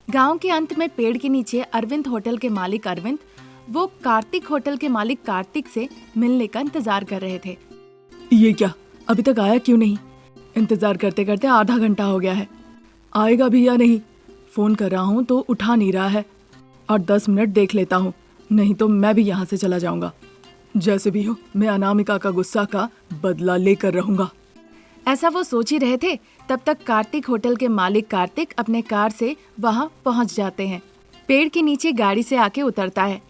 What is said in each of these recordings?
गांव के अंत में पेड़ के नीचे अरविंद होटल के मालिक अरविंद वो कार्तिक होटल के मालिक कार्तिक से मिलने का इंतजार कर रहे थे। ये क्या, अभी तक आया क्यों नहीं? इंतजार करते करते आधा घंटा हो गया है। आएगा भी या नहीं? फोन कर रहा हूँ तो उठा नहीं रहा है। और 10 मिनट देख लेता हूँ, नहीं तो मैं भी यहाँ से चला जाऊंगा। जैसे भी हो मैं अनामिका का गुस्सा का बदला लेकर रहूंगा। ऐसा वो सोच ही रहे थे, तब तक कार्तिक होटल के मालिक कार्तिक अपने कार से वहाँ पहुँच जाते हैं। पेड़ के नीचे गाड़ी से आके उतरता है।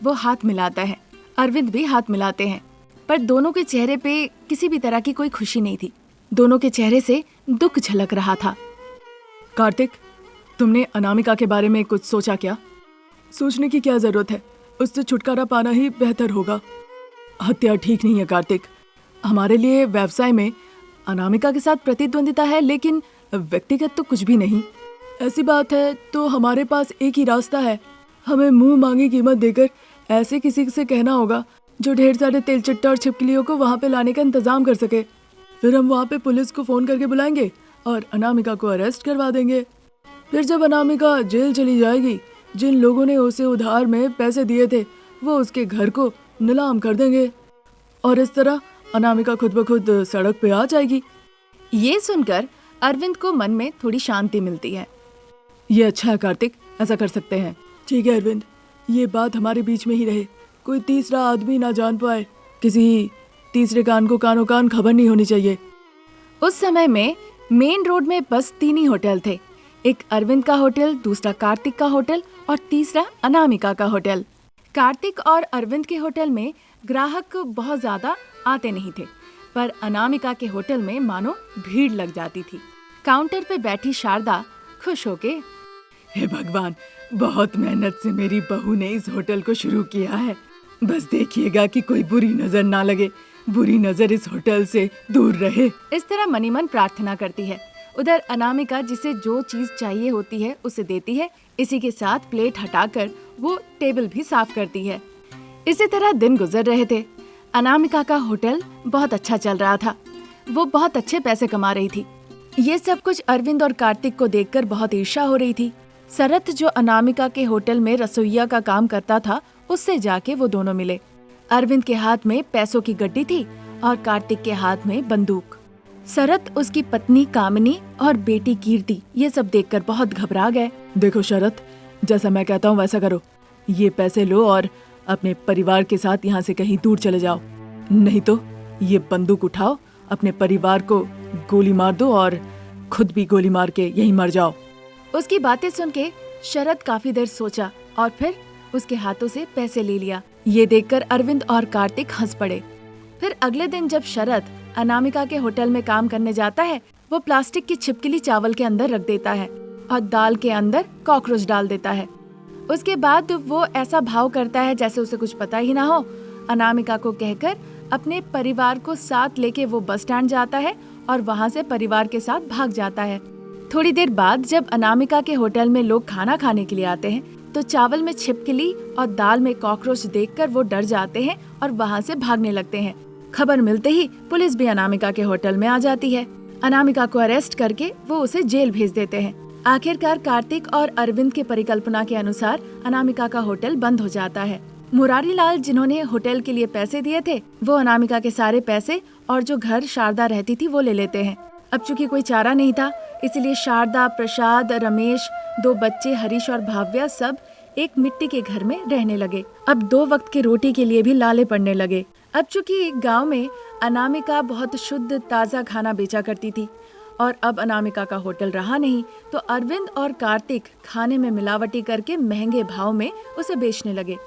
वो हाथ मिलाता है, अरविंद भी हाथ मिलाते हैं, पर दोनों के चेहरे पे किसी भी तरह की कोई खुशी नहीं थी। दोनों के चेहरे से दुख झलक रहा था। कार्तिक, तुमने अनामिका के बारे में कुछ सोचा क्या? सोचने की क्या जरूरत है, उससे छुटकारा पाना ही बेहतर होगा। हत्या ठीक नहीं है कार्तिक। हमारे लिए व्यवसाय में अनामिका के साथ प्रतिद्वंदिता है, लेकिन व्यक्तिगत तो कुछ भी नहीं। ऐसी बात है तो हमारे पास एक ही रास्ता है। हमें मुंह मांगी कीमत देकर ऐसे किसी से कहना होगा जो ढेर सारे तेलचट्टा और छिपकलियों को वहाँ पे लाने का इंतजाम कर सके। फिर हम वहाँ पे पुलिस को फोन करके बुलाएंगे और अनामिका को अरेस्ट करवा देंगे। फिर जब अनामिका जेल चली जाएगी, जिन लोगों ने उसे उधार में पैसे दिए थे वो उसके घर को नीलाम कर देंगे और इस तरह अनामिका खुद ब खुद सड़क पे आ जाएगी। ये सुनकर अरविंद को मन में थोड़ी शांति मिलती है। ये अच्छा है कार्तिक, ऐसा कर सकते हैं। ठीक है अरविंद, ये बात हमारे बीच में ही रहे, कोई तीसरा आदमी ना जान पाए। किसी तीसरे कान को कानो कान खबर नहीं होनी चाहिए। उस समय में मेन रोड में बस 3 ही होटल थे। एक अरविंद का होटल, दूसरा कार्तिक का होटल और तीसरा अनामिका का होटल। कार्तिक और अरविंद के होटल में ग्राहक बहुत ज्यादा आते नहीं थे, पर अनामिका के होटल में मानो भीड़ लग जाती थी। काउंटर पे बैठी शारदा खुश होके, हे भगवान, बहुत मेहनत से मेरी बहू ने इस होटल को शुरू किया है। बस देखिएगा कि कोई बुरी नजर ना लगे, बुरी नजर इस होटल से दूर रहे। इस तरह मनी मन प्रार्थना करती है। उधर अनामिका जिसे जो चीज चाहिए होती है उसे देती है। इसी के साथ प्लेट हटाकर वो टेबल भी साफ करती है। इसी तरह दिन गुजर रहे थे। अनामिका का होटल बहुत अच्छा चल रहा था। वो बहुत अच्छे पैसे कमा रही थी। ये सब कुछ अरविंद और कार्तिक को देखकर बहुत ईर्ष्या हो रही थी। शरत जो अनामिका के होटल में रसोइया का काम करता था, उससे जाके वो दोनों मिले। अरविंद के हाथ में पैसों की गड्डी थी और कार्तिक के हाथ में बंदूक। शरत, उसकी पत्नी कामिनी और बेटी कीर्ति ये सब देखकर बहुत घबरा गए। देखो शरत, जैसा मैं कहता हूँ वैसा करो। ये पैसे लो और अपने परिवार के साथ यहाँ से कहीं दूर चले जाओ, नहीं तो ये बंदूक उठाओ, अपने परिवार को गोली मार दो और खुद भी गोली मार के यहीं मर जाओ। उसकी बातें सुन के शरत काफी देर सोचा और फिर उसके हाथों से पैसे ले लिया। ये देखकर अरविंद और कार्तिक हंस पड़े। फिर अगले दिन जब शरत अनामिका के होटल में काम करने जाता है, वो प्लास्टिक की छिपकली चावल के अंदर रख देता है और दाल के अंदर कॉकरोच डाल देता है। उसके बाद वो ऐसा भाव करता है जैसे उसे कुछ पता ही ना हो। अनामिका को कहकर अपने परिवार को साथ लेके वो बस स्टैंड जाता है और वहाँ से परिवार के साथ भाग जाता है। थोड़ी देर बाद जब अनामिका के होटल में लोग खाना खाने के लिए आते हैं, तो चावल में छिपकली और दाल में कॉकरोच देखकर वो डर जाते हैं और वहाँ से भागने लगते हैं। खबर मिलते ही पुलिस भी अनामिका के होटल में आ जाती है। अनामिका को अरेस्ट करके वो उसे जेल भेज देते हैं। आखिरकार कार्तिक और अरविंद के परिकल्पना के अनुसार अनामिका का होटल बंद हो जाता है। मुरारी लाल, जिन्होंने होटल के लिए पैसे दिए थे, वो अनामिका के सारे पैसे और जो घर शारदा रहती थी वो ले लेते हैं। अब चूंकि कोई चारा नहीं था, इसलिए शारदा, प्रसाद, रमेश, 2 बच्चे हरीश और भाव्या सब एक मिट्टी के घर में रहने लगे। अब 2 वक्त की रोटी के लिए भी लाले पड़ने लगे। अब चूंकि गांव में अनामिका बहुत शुद्ध ताज़ा खाना बेचा करती थी और अब अनामिका का होटल रहा नहीं, तो अरविंद और कार्तिक खाने में मिलावटी करके महंगे भाव में उसे बेचने लगे।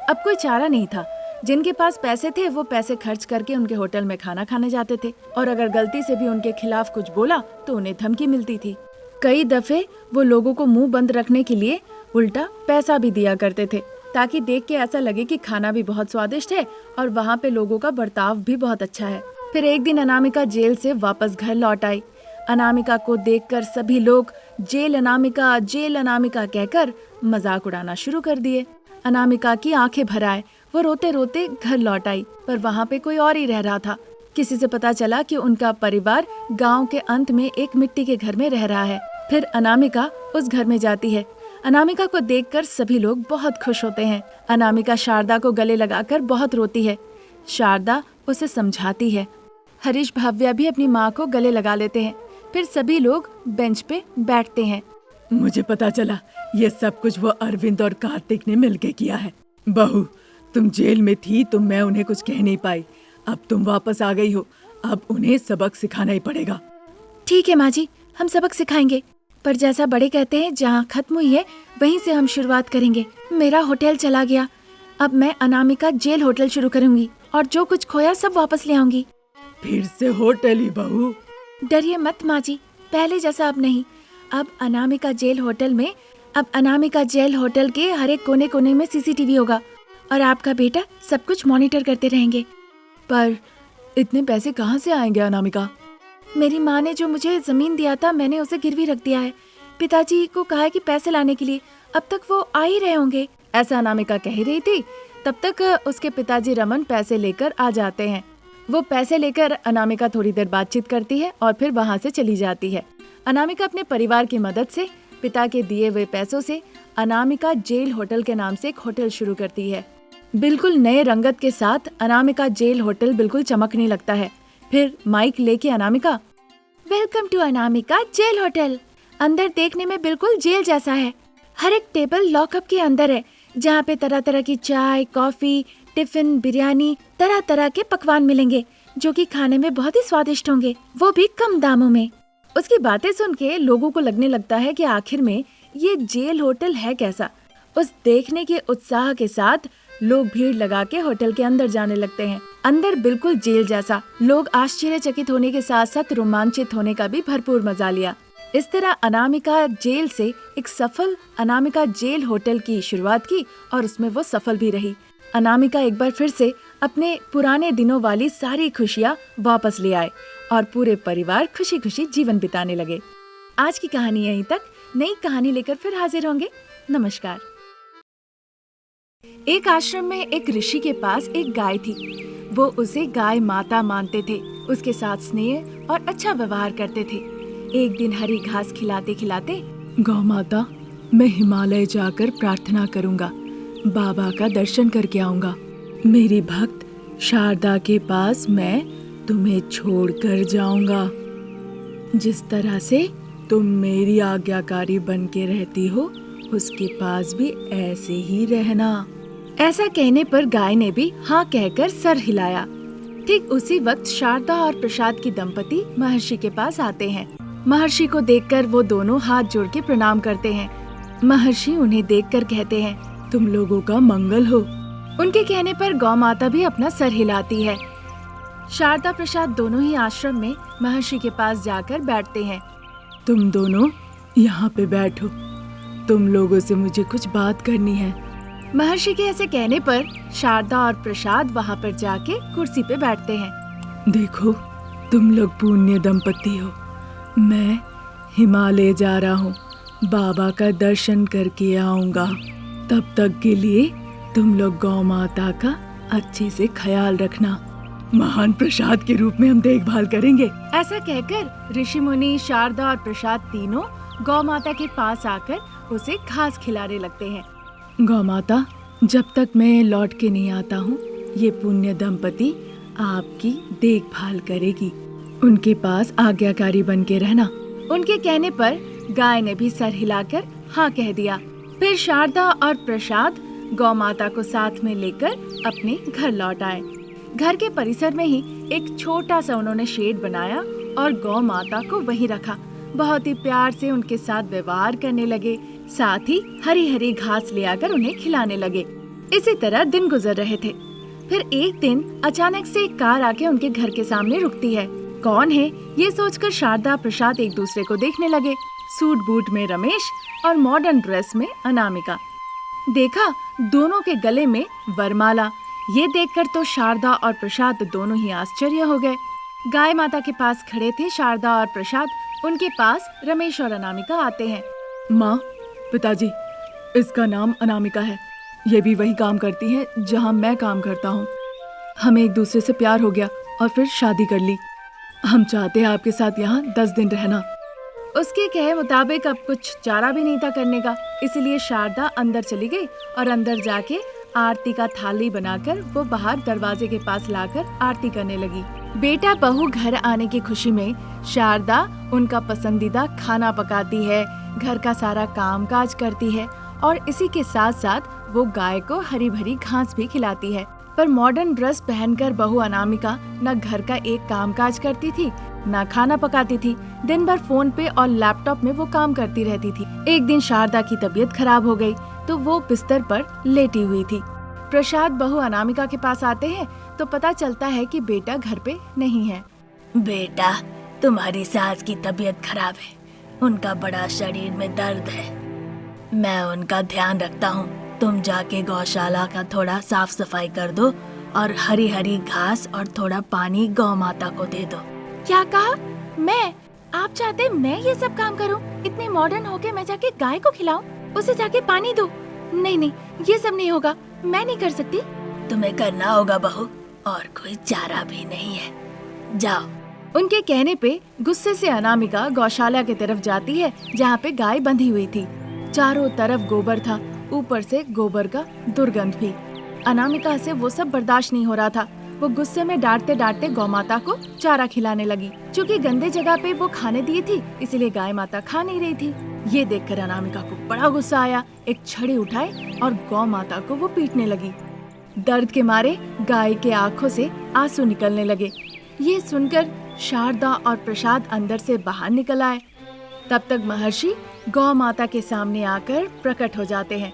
अब कोई चारा नहीं था। जिनके पास पैसे थे वो पैसे खर्च करके उनके होटल में खाना खाने जाते थे और अगर गलती से भी उनके खिलाफ कुछ बोला तो उन्हें धमकी मिलती थी। कई दफे वो लोगों को मुंह बंद रखने के लिए उल्टा पैसा भी दिया करते थे, ताकि देख के ऐसा लगे कि खाना भी बहुत स्वादिष्ट है और वहाँ पे लोगों का बर्ताव भी बहुत अच्छा है। फिर एक दिन अनामिका जेल से वापस घर लौट आई। अनामिका को देखकर सभी लोग जेल अनामिका कहकर मजाक उड़ाना शुरू कर दिए। अनामिका की आंखें भर आए। वो रोते रोते घर लौट आई, पर वहाँ पे कोई और ही रह रहा था। किसी से पता चला कि उनका परिवार गांव के अंत में एक मिट्टी के घर में रह रहा है। फिर अनामिका उस घर में जाती है। अनामिका को देखकर सभी लोग बहुत खुश होते हैं। अनामिका शारदा को गले लगाकर बहुत रोती है। शारदा उसे समझाती है। हरीश भव्या भी अपनी माँ को गले लगा लेते हैं। फिर सभी लोग बेंच पे बैठते हैं। मुझे पता चला ये सब कुछ वो अरविंद और कार्तिक ने मिलके किया है। बहू, तुम जेल में थी तो मैं उन्हें कुछ कह नहीं पाई। अब तुम वापस आ गई हो, अब उन्हें सबक सिखाना ही पड़ेगा। ठीक है माँ जी, हम सबक सिखाएंगे, पर जैसा बड़े कहते हैं जहाँ खत्म हुई है वहीं से हम शुरुआत करेंगे। मेरा होटल चला गया, अब मैं अनामिका जेल होटल शुरू करूंगी और जो कुछ खोया सब वापस ले आऊंगी। फिर से होटल ही बहू? डरिए मत माँ जी, पहले जैसा अब नहीं। अब अनामिका जेल होटल के हर एक कोने कोने में सीसीटीवी होगा और आपका बेटा सब कुछ मॉनिटर करते रहेंगे। पर इतने पैसे कहाँ से आएंगे अनामिका? मेरी माँ ने जो मुझे जमीन दिया था मैंने उसे गिरवी रख दिया है। पिताजी को कहा है कि पैसे लाने के लिए, अब तक वो आ ही रहे होंगे। ऐसा अनामिका कह रही थी, तब तक उसके पिताजी रमन पैसे लेकर आ जाते हैं। वो पैसे लेकर अनामिका थोड़ी देर बातचीत करती है और फिर वहाँ से चली जाती है। अनामिका अपने परिवार की मदद से पिता के दिए हुए पैसों से अनामिका जेल होटल के नाम से एक होटल शुरू करती है। बिल्कुल नए रंगत के साथ अनामिका जेल होटल बिल्कुल चमकने लगता है। फिर माइक लेके Anamika, welcome to Anamika jail hotel. अंदर देखने में बिल्कुल जेल जैसा है। हर एक टेबल लॉकअप के अंदर है, जहाँ पे तरह तरह की चाय, कॉफी, टिफिन, बिरयानी, तरह तरह के पकवान मिलेंगे जो कि खाने में बहुत ही स्वादिष्ट होंगे, वो भी कम दामों में। उसकी बातें सुन के लोगों को लगने लगता है कि आखिर में ये जेल होटल है कैसा। उस देखने के उत्साह के साथ लोग भीड़ लगा के होटल के अंदर जाने लगते हैं। अंदर बिल्कुल जेल जैसा। लोग आश्चर्यचकित होने के साथ साथ रोमांचित होने का भी भरपूर मजा लिया। इस तरह अनामिका जेल से एक सफल अनामिका जेल होटल की शुरुआत की और उसमें वो सफल भी रही। अनामिका एक बार फिर से अपने पुराने दिनों वाली सारी खुशियाँ वापस ले आए और पूरे परिवार खुशी खुशी जीवन बिताने लगे। आज की कहानी यहीं तक। नई कहानी लेकर फिर हाजिर होंगे। नमस्कार। एक आश्रम में एक ऋषि के पास एक गाय थी। वो उसे गाय माता मानते थे, उसके साथ स्नेह और अच्छा व्यवहार करते थे। एक दिन हरी घास खिलाते खिलाते, गौ माता, मैं हिमालय जाकर प्रार्थना करूंगा, बाबा का दर्शन करके आऊंगा। मेरी भक्त शारदा के पास मैं तुम्हें छोड़कर जाऊंगा। जिस तरह से तुम मेरी आज्ञाकारी बन के रहती हो, उसके पास भी ऐसे ही रहना। ऐसा कहने पर गाय ने भी हाँ कहकर सर हिलाया। ठीक उसी वक्त शारदा और प्रसाद की दंपति महर्षि के पास आते हैं। महर्षि को देखकर वो दोनों हाथ जोड़ के प्रणाम करते हैं। महर्षि उन्हें देखकर कहते हैं, तुम लोगों का मंगल हो। उनके कहने पर गौ माता भी अपना सर हिलाती है। शारदा प्रसाद दोनों ही आश्रम में महर्षि के पास जाकर बैठते हैं। तुम दोनों यहाँ पे बैठो, तुम लोगों से मुझे कुछ बात करनी है। महर्षि के ऐसे कहने पर शारदा और प्रसाद वहाँ पर जाके कुर्सी पे बैठते हैं। देखो, तुम लोग पुण्य दंपति हो। मैं हिमालय जा रहा हूँ, बाबा का दर्शन करके आऊंगा। तब तक के लिए तुम लोग गौ माता का अच्छे से ख्याल रखना। महान प्रसाद के रूप में हम देखभाल करेंगे। ऐसा कहकर ऋषि मुनि, शारदा और प्रसाद तीनों गौ माता के पास आकर उसे घास खिलाने लगते हैं। गौ माता, जब तक मैं लौट के नहीं आता हूँ, ये पुण्य दंपति आपकी देखभाल करेगी। उनके पास आज्ञाकारी बन के रहना। उनके कहने पर गाय ने भी सर हिलाकर हाँ कह दिया। फिर शारदा और प्रसाद गौ माता को साथ में लेकर अपने घर लौट आए। घर के परिसर में ही एक छोटा सा उन्होंने शेड बनाया और गौ माता को वहीं रखा। बहुत ही प्यार से उनके साथ व्यवहार करने लगे, साथ ही हरी हरी घास ले आकर उन्हें खिलाने लगे। इसी तरह दिन गुजर रहे थे। फिर एक दिन अचानक से एक कार आके उनके घर के सामने रुकती है। कौन है ये सोचकर शारदा प्रसाद एक दूसरे को देखने लगे। सूट बूट में रमेश और मॉडर्न ड्रेस में अनामिका। देखा दोनों के गले में वरमाला। ये देखकर तो शारदा और प्रसाद दोनों ही आश्चर्य हो गए। गाय माता के पास खड़े थे शारदा और प्रसाद। उनके पास रमेश और अनामिका आते हैं। माँ, पिताजी, इसका नाम अनामिका है। ये भी वही काम करती है जहाँ मैं काम करता हूँ। हमें एक दूसरे से प्यार हो गया और फिर शादी कर ली। हम चाहते हैं आपके साथ यहाँ 10 दिन रहना। उसके कहे मुताबिक अब कुछ चारा भी नहीं था करने का, इसलिए शारदा अंदर चली गई और अंदर जाके आरती का थाली बनाकर वो बाहर दरवाजे के पास लाकर आरती करने लगी। बेटा बहू घर आने की खुशी में शारदा उनका पसंदीदा खाना पकाती है, घर का सारा काम काज करती है और इसी के साथ साथ वो गाय को हरी भरी घास भी खिलाती है। पर मॉडर्न ड्रेस पहनकर बहू अनामिका न घर का एक काम काज करती थी, न खाना पकाती थी। दिन भर फोन पे और लैपटॉप में वो काम करती रहती थी। एक दिन शारदा की तबीयत खराब हो गई तो वो बिस्तर पर लेटी हुई थी। प्रसाद बहू अनामिका के पास आते हैं तो पता चलता है कि बेटा घर पे नहीं है। बेटा, तुम्हारी सास की तबीयत खराब है, उनका बड़ा शरीर में दर्द है। मैं उनका ध्यान रखता हूँ, तुम जाके गौशाला का थोड़ा साफ सफाई कर दो और हरी हरी घास और थोड़ा पानी गौ माता को दे दो। क्या कहा? मैं? आप चाहते मैं ये सब काम करूं? इतनी मॉडर्न होके मैं जाके गाय को खिलाऊं, उसे जाके पानी दूं? नहीं नहीं, ये सब नहीं होगा, मैं नहीं कर सकती। तुम्हें करना होगा बहू, और कोई चारा भी नहीं है, जाओ। उनके कहने पे गुस्से से अनामिका गौशाला की तरफ जाती है जहाँ पे गाय बंधी हुई थी। चारों तरफ गोबर था, ऊपर से गोबर का दुर्गंध भी। अनामिका से वो सब बर्दाश्त नहीं हो रहा था। वो गुस्से में डांटते डांटते गौ माता को चारा खिलाने लगी। चूँकि गंदे जगह पे वो खाने दिए थी, इसलिए गाय माता खा नहीं रही थी। ये देखकर अनामिका को बड़ा गुस्सा आया। एक छड़ी उठाई और गौ माता को वो पीटने लगी। दर्द के मारे गाय के आंखों से आंसू निकलने लगे। ये सुनकर शारदा और प्रसाद अंदर से बाहर निकल आए। तब तक महर्षि गौ माता के सामने आकर प्रकट हो जाते हैं।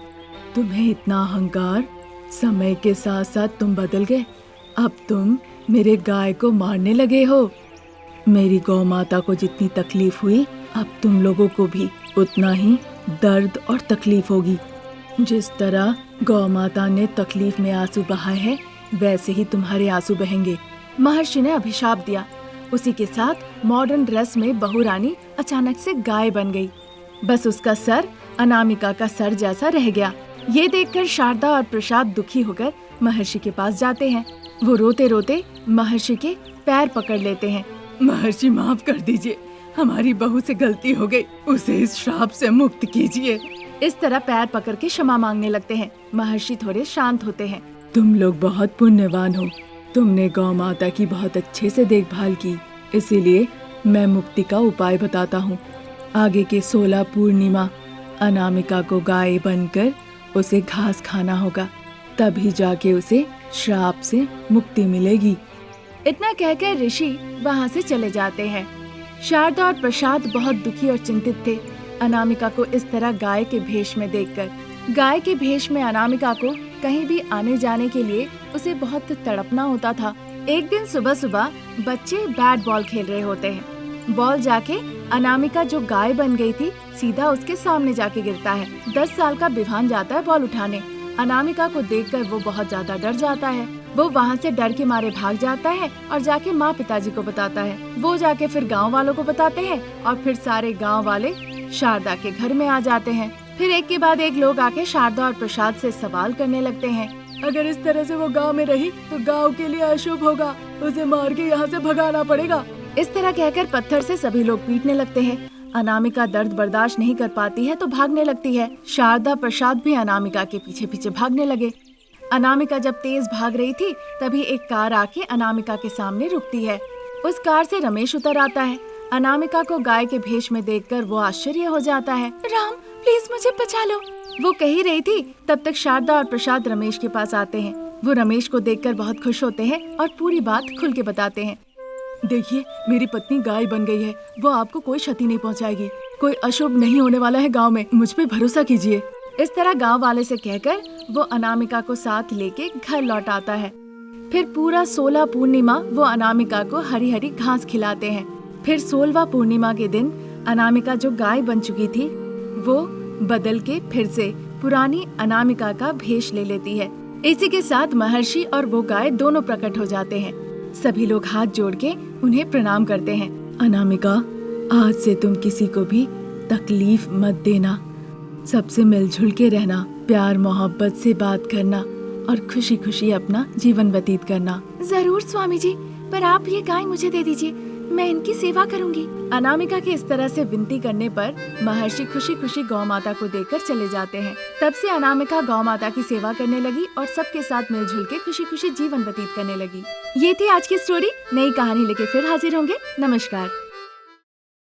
तुम्हें इतना अहंकार, समय के साथ साथ तुम बदल गए। अब तुम मेरे गाय को मारने लगे हो। मेरी गौ माता को जितनी तकलीफ हुई, अब तुम लोगों को भी उतना ही दर्द और तकलीफ होगी। जिस तरह गौ माता ने तकलीफ में आंसू बहाए हैं, वैसे ही तुम्हारे आंसू बहेंगे। महर्षि ने अभिशाप दिया। उसी के साथ मॉडर्न ड्रेस में बहू रानी अचानक से गाय बन गई। बस उसका सर अनामिका का सर जैसा रह गया। ये देखकर शारदा और प्रसाद दुखी होकर महर्षि के पास जाते हैं। वो रोते रोते महर्षि के पैर पकड़ लेते हैं। महर्षि, माफ कर दीजिए, हमारी बहू से गलती हो गई, उसे इस श्राप से मुक्त कीजिए। इस तरह पैर पकड़ के क्षमा मांगने लगते हैं। महर्षि थोड़े शांत होते हैं। तुम लोग बहुत पुण्यवान हो, तुमने गौ माता की बहुत अच्छे से देखभाल की, इसीलिए मैं मुक्ति का उपाय बताता हूँ। आगे के 16 पूर्णिमा अनामिका को गाय बनकर उसे घास खाना होगा, तभी जाके उसे श्राप से मुक्ति मिलेगी। इतना कहकर ऋषि वहाँ से चले जाते हैं। शारदा और प्रसाद बहुत दुखी और चिंतित थे अनामिका को इस तरह गाय के भेष में देखकर। गाय के भेष में अनामिका को कहीं भी आने जाने के लिए उसे बहुत तड़पना होता था। एक दिन सुबह सुबह बच्चे बैट बॉल खेल रहे होते हैं। बॉल जाके अनामिका जो गाय बन गई थी सीधा उसके सामने जाके गिरता है। 10 साल का विभान जाता है बॉल उठाने। अनामिका को देखकर वो बहुत ज्यादा डर जाता है। वो वहाँ से डर के मारे भाग जाता है और जाके माँ पिताजी को बताता है। वो जाके फिर गाँव वालों को बताते हैं और फिर सारे गाँव वाले शारदा के घर में आ जाते हैं। फिर एक के बाद एक लोग आके शारदा और प्रसाद से सवाल करने लगते हैं। अगर इस तरह से वो गांव में रही तो गांव के लिए अशुभ होगा, उसे मार के यहाँ से भगाना पड़ेगा। इस तरह कहकर पत्थर से सभी लोग पीटने लगते हैं। अनामिका दर्द बर्दाश्त नहीं कर पाती है तो भागने लगती है। शारदा प्रसाद भी अनामिका के पीछे पीछे भागने लगे। अनामिका जब तेज भाग रही थी तभी एक कार आके अनामिका के सामने रुकती है। उस कार से रमेश उतर आता है। अनामिका को गाय के भेष में देखकर वो आश्चर्य हो जाता है। राम, प्लीज मुझे बचा लो। वो कह ही रही थी तब तक शारदा और प्रसाद रमेश के पास आते हैं। वो रमेश को देखकर बहुत खुश होते हैं और पूरी बात खुल के बताते हैं। देखिए, मेरी पत्नी गाय बन गई है, वो आपको कोई क्षति नहीं पहुंचाएगी। कोई अशुभ नहीं होने वाला है गांव में, मुझ पे भरोसा कीजिए। इस तरह गांव वाले से कहकर वो अनामिका को साथ लेके घर लौट आता है। फिर पूरा 16 पूर्णिमा वो अनामिका को हरी हरी घास खिलाते हैं। फिर 16वां पूर्णिमा के दिन अनामिका जो गाय बन चुकी थी वो बदल के फिर से पुरानी अनामिका का भेष ले लेती है। इसी के साथ महर्षि और वो गाय दोनों प्रकट हो जाते हैं। सभी लोग हाथ जोड़ के उन्हें प्रणाम करते हैं। अनामिका, आज से तुम किसी को भी तकलीफ मत देना, सबसे मिलजुल के रहना, प्यार मोहब्बत से बात करना और खुशी खुशी अपना जीवन व्यतीत करना। जरूर स्वामी जी, पर आप ये गाय मुझे दे दीजिए, मैं इनकी सेवा करूंगी। अनामिका के इस तरह से विनती करने पर महर्षि खुशी खुशी गौ माता को देखकर चले जाते हैं। तब से अनामिका गौ माता की सेवा करने लगी और सबके साथ मिलजुल के खुशी खुशी जीवन व्यतीत करने लगी। ये थी आज की स्टोरी। नई कहानी लेके फिर हाजिर होंगे। नमस्कार।